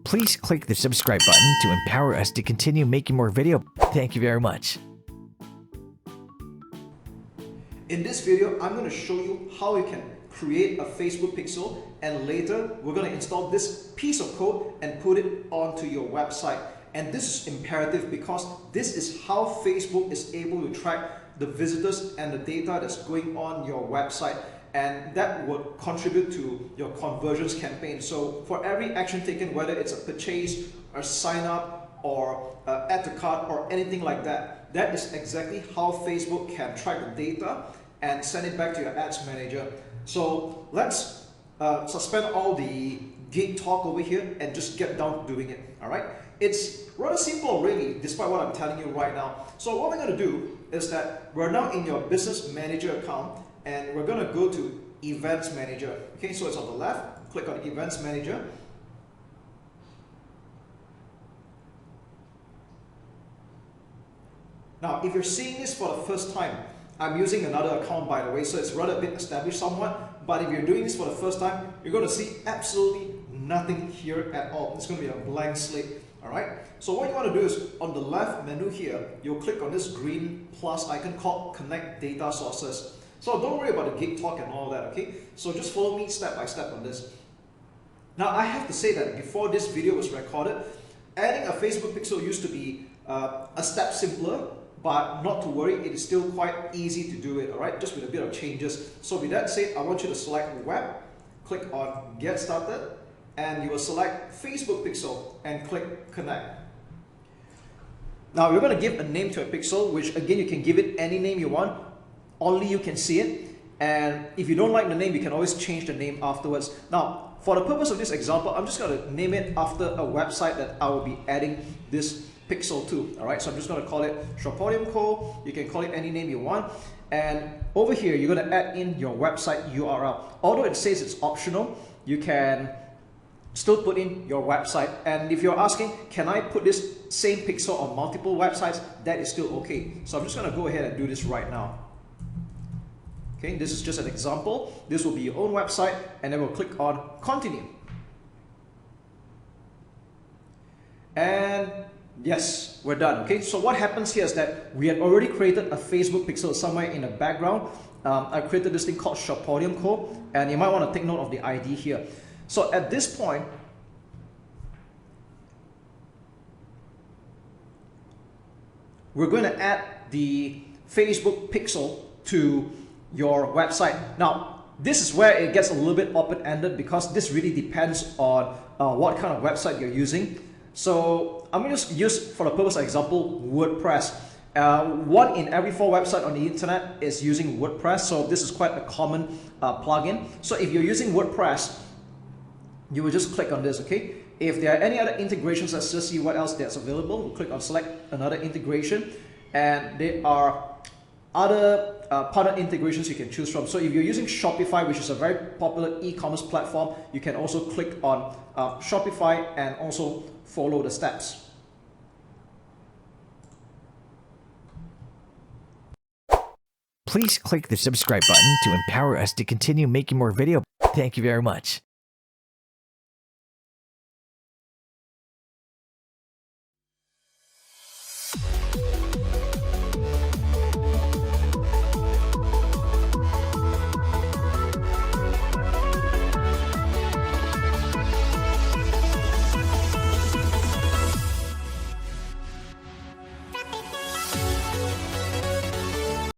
Please click the subscribe button to empower us to continue making more video. Thank you very much. In this video, I'm going to show you how you can create a Facebook pixel, and later we're going to install this piece of code and put it onto your website. And this is imperative because this is how Facebook is able to track the visitors and the data that's going on your website, and that would contribute to your conversions campaign. So for every action taken, whether it's a purchase or sign up or add to cart or anything like that, that is exactly how Facebook can track the data and send it back to your ads manager. So let's suspend all the geek talk over here and just get down to doing it. All right, it's rather simple really, despite what I'm telling you right now. So what we're going to do is that we're now in your business manager account, and we're going to go to events manager. Okay, so it's on the left, click on events manager. Now if you're seeing this for the first time, I'm using another account by the way, so it's rather a bit established somewhat, but if you're doing this for the first time, you're going to see absolutely nothing here at all. It's going to be a blank slate. Alright, so what you want to do is on the left menu here, you'll click on this green plus icon called Connect Data Sources. So don't worry about the geek talk and all that, okay? So just follow me step by step on this. Now I have to say that before this video was recorded, adding a Facebook pixel used to be a step simpler, but not to worry, it is still quite easy to do it, alright? Just with a bit of changes. So with that said, I want you to select Web, click on Get Started, and you will select Facebook pixel and click Connect. Now you're going to give a name to a pixel, which again you can give it any name you want, only you can see it, and if you don't like the name you can always change the name afterwards. Now for the purpose of this example, I'm just going to name it after a website that I will be adding this pixel to. Alright, so I'm just going to call it Shopodium Co. You can call it any name you want, and over here you're going to add in your website URL. Although it says it's optional, you can still put in your website, and if you're asking can I put this same pixel on multiple websites, that is still okay. So I'm just going to go ahead and do this right now. Okay, this is just an example. This will be your own website, and then we'll click on Continue. And yes, we're done. Okay, so what happens here is that we had already created a Facebook pixel somewhere in the background. I created this thing called Shopodium Co, and you might want to take note of the ID here. So at this point, we're going to add the Facebook pixel to your website. Now, this is where it gets a little bit open-ended because this really depends on what kind of website you're using. So I'm going to use, for the purpose of example, WordPress. 1 in every 4 websites on the internet is using WordPress, so this is quite a common plugin. So if you're using WordPress, you will just click on this, okay? If there are any other integrations, let's just see what else that's available. We'll click on select another integration, and there are other partner integrations you can choose from. So if you're using Shopify, which is a very popular e-commerce platform, you can also click on Shopify and also follow the steps. Please click the subscribe button to empower us to continue making more video. Thank you very much.